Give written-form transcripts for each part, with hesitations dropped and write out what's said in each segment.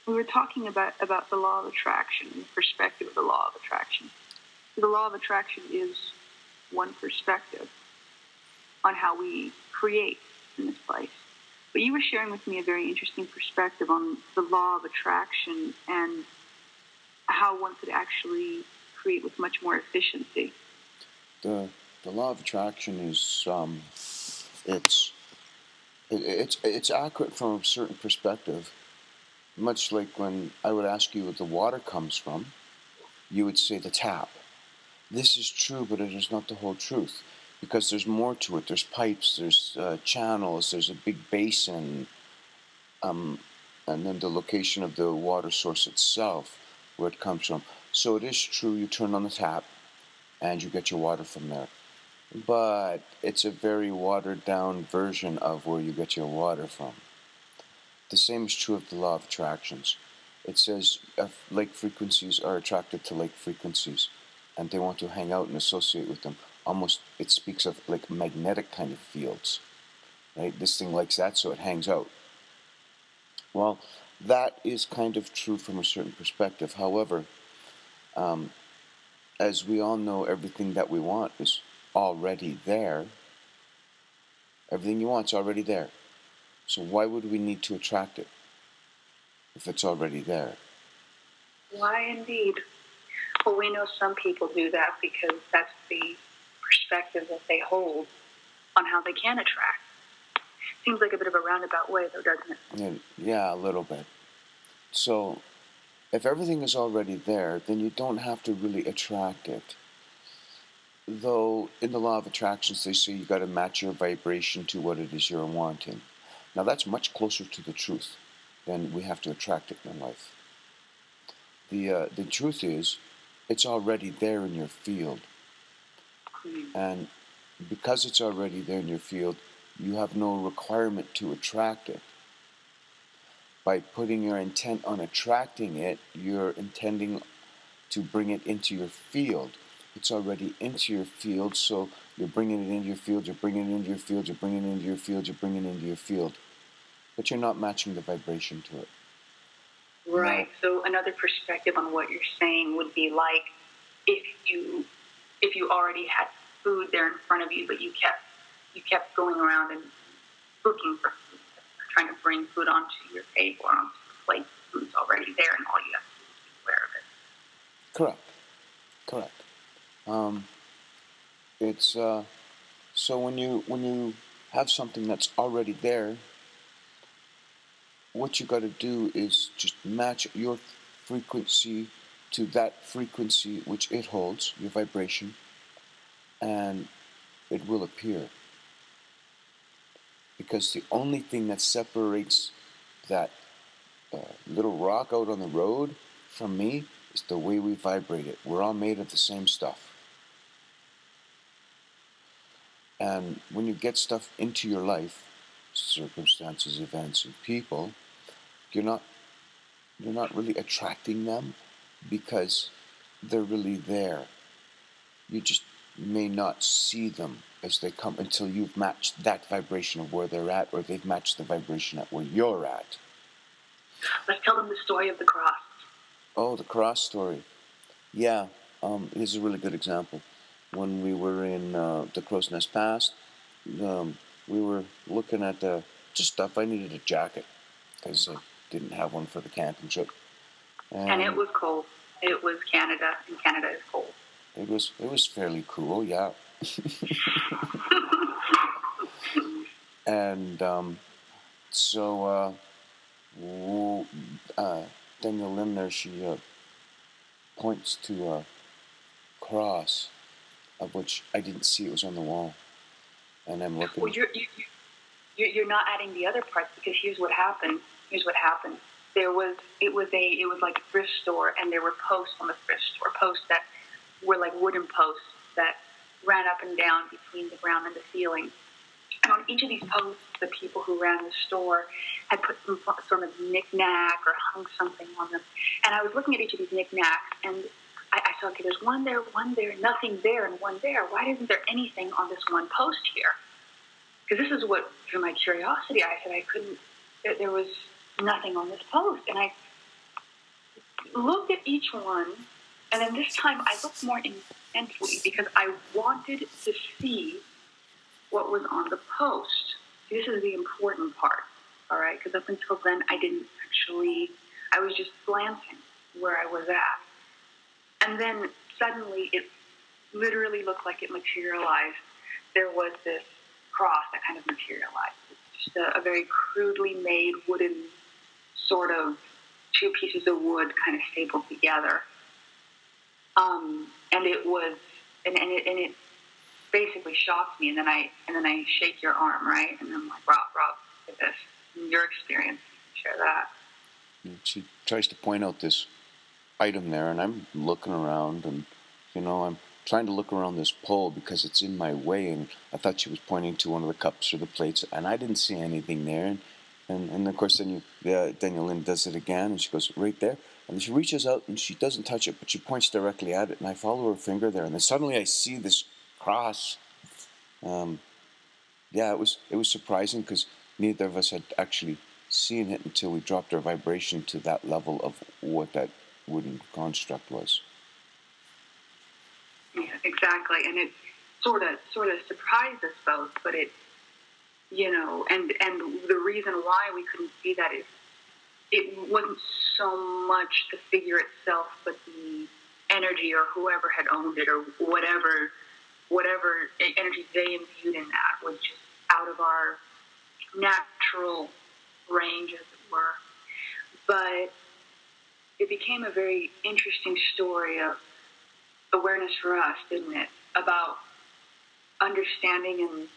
we were talking about the law of attraction and the perspective of the law of attraction. The law of attraction is one perspective on how we create in this place. But you were sharing with me a very interesting perspective on the law of attraction and how one could actually create with much more efficiency. The law of attraction is it's accurate from a certain perspective. Much like when I would ask you where the water comes from, you would say the tap. This is true, but it is not the whole truth, because there's more to it. There's pipes, there's channels, there's a big basin, and then the location of the water source itself, where it comes from. So it is true, you turn on the tap, and you get your water from there. But it's a very watered down version of where you get your water from. The same is true of the law of attractions. It says like frequencies are attracted to like frequencies, and they want to hang out and associate with them. Almost, it speaks of like magnetic kind of fields, right? This thing likes that, so it hangs out. Well, that is kind of true from a certain perspective. However, as we all know, everything that we want is already there. Everything you want is already there. So why would we need to attract it if it's already there? Why indeed? Well, we know some people do that because that's the perspective that they hold on how they can attract. Seems like a bit of a roundabout way, though, doesn't it? Yeah, a little bit. So if everything is already there, then you don't have to really attract it. Though in the law of attractions, they say you got to match your vibration to what it is you're wanting. Now that's much closer to the truth than we have to attract it in life. The truth is, it's already there in your field. And because it's already there in your field, you have no requirement to attract it. By putting your intent on attracting it, you're intending to bring it into your field. It's already into your field, so you're bringing it into your field, you're bringing it into your field, you're bringing it into your field, you're bringing it into your field. But you're not matching the vibration to it. Right. Now, so another perspective on what you're saying would be like if you already had food there in front of you, but you kept going around and looking for food, trying to bring food onto your table or onto the plate. Food's already there, and all you have to do is be aware of it. Correct. It's so when you have something that's already there, what you got to do is just match your frequency to that frequency which it holds, your vibration, and it will appear. Because the only thing that separates that little rock out on the road from me is the way we vibrate it. We're all made of the same stuff. And when you get stuff into your life, circumstances, events, and people, you're not really attracting them because they're really there. You just may not see them as they come until you've matched that vibration of where they're at, or they've matched the vibration at where you're at. Let's tell them the story of the cross. Oh, the cross story. Yeah, here's a really good example. When we were in the Crow's Nest Pass, we were looking at just stuff. I needed a jacket because I didn't have one for the camping trip. And it was cold. It was Canada, and Canada is cold. It was fairly cool, yeah. And so Daniel Lim there, she points to a cross, of which I didn't see. It was on the wall, and I'm looking. Well, you're not adding the other parts, because here's what happened. It was like a thrift store, and there were posts on the thrift store, posts that were like wooden posts that ran up and down between the ground and the ceiling. And on each of these posts, the people who ran the store had put some sort of knick-knack or hung something on them. And I was looking at each of these knick-knacks, and I saw, okay, there's one there, nothing there, and one there. Why isn't there anything on this one post here? Because this is what drew my curiosity. I said I couldn't, there was nothing on this post. And I looked at each one, and then this time I looked more intensely because I wanted to see what was on the post. This is the important part, all right? Because up until then, I was just glancing where I was at. And then suddenly it literally looked like it materialized. There was this cross that kind of materialized. It's just a very crudely made wooden sort of two pieces of wood kind of stapled together. And it basically shocked me. And then I shake your arm, right? And I'm like, Rob, look at this. Your experience, share that. She tries to point out this item there, and I'm looking around, and I'm trying to look around this pole because it's in my way, and I thought she was pointing to one of the cups or the plates, and I didn't see anything there, and of course then Daniel Lynn does it again, and she goes right there, and she reaches out and she doesn't touch it, but she points directly at it, and I follow her finger there, and then suddenly I see this cross. Yeah, it was surprising because neither of us had actually seen it until we dropped our vibration to that level of what that wooden construct was. Yeah, exactly, and it sort of surprised us both, but it, and the reason why we couldn't see that is it wasn't so much the figure itself, but the energy or whoever had owned it or whatever energy they imbued in that was just out of our natural range, as it were. But it became a very interesting story of awareness for us, didn't it? About understanding and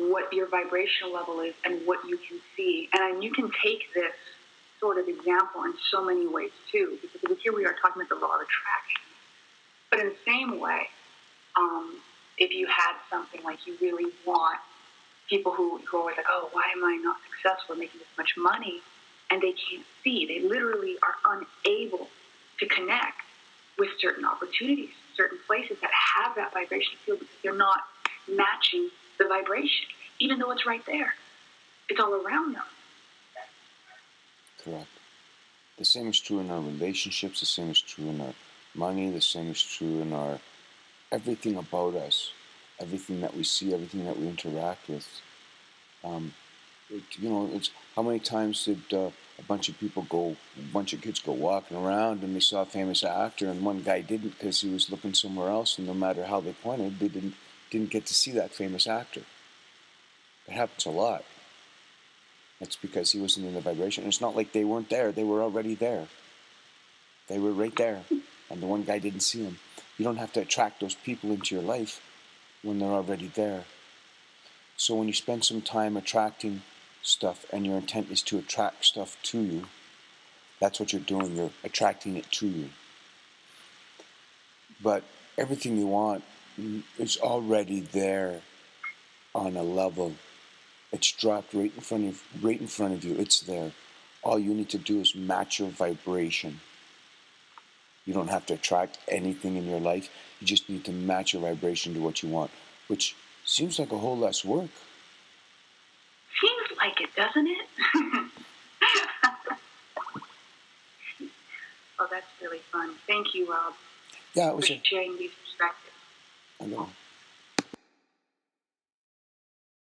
what your vibrational level is and what you can see. And you can take this sort of example in so many ways too, because here we are talking about the law of attraction. But in the same way, if you had something like you really want, people who are always like, oh, why am I not successful in making this much money? And they can't see. They literally are unable to connect with certain opportunities, certain places that have that vibration field because they're not matching the vibration, even though it's right there. It's all around them. Correct. The same is true in our relationships, the same is true in our money, the same is true in our everything about us, everything that we see, everything that we interact with. It's how many times did a bunch of kids go walking around and they saw a famous actor and one guy didn't because he was looking somewhere else, and no matter how they pointed, they didn't get to see that famous actor. It happens a lot. That's because he wasn't in the vibration. And it's not like they weren't there. They were already there. They were right there. And the one guy didn't see him. You don't have to attract those people into your life when they're already there. So when you spend some time attracting stuff and your intent is to attract stuff to you, that's what you're doing. You're attracting it to you. But everything you want is already there on a level. It's dropped right in front of you. It's there. All you need to do is match your vibration. You don't have to attract anything in your life. You just need to match your vibration to what you want, which seems like a whole less work. Seems like it, doesn't it? Oh, that's really fun. Thank you, Rob. Yeah, it was for sharing these perspectives. I know.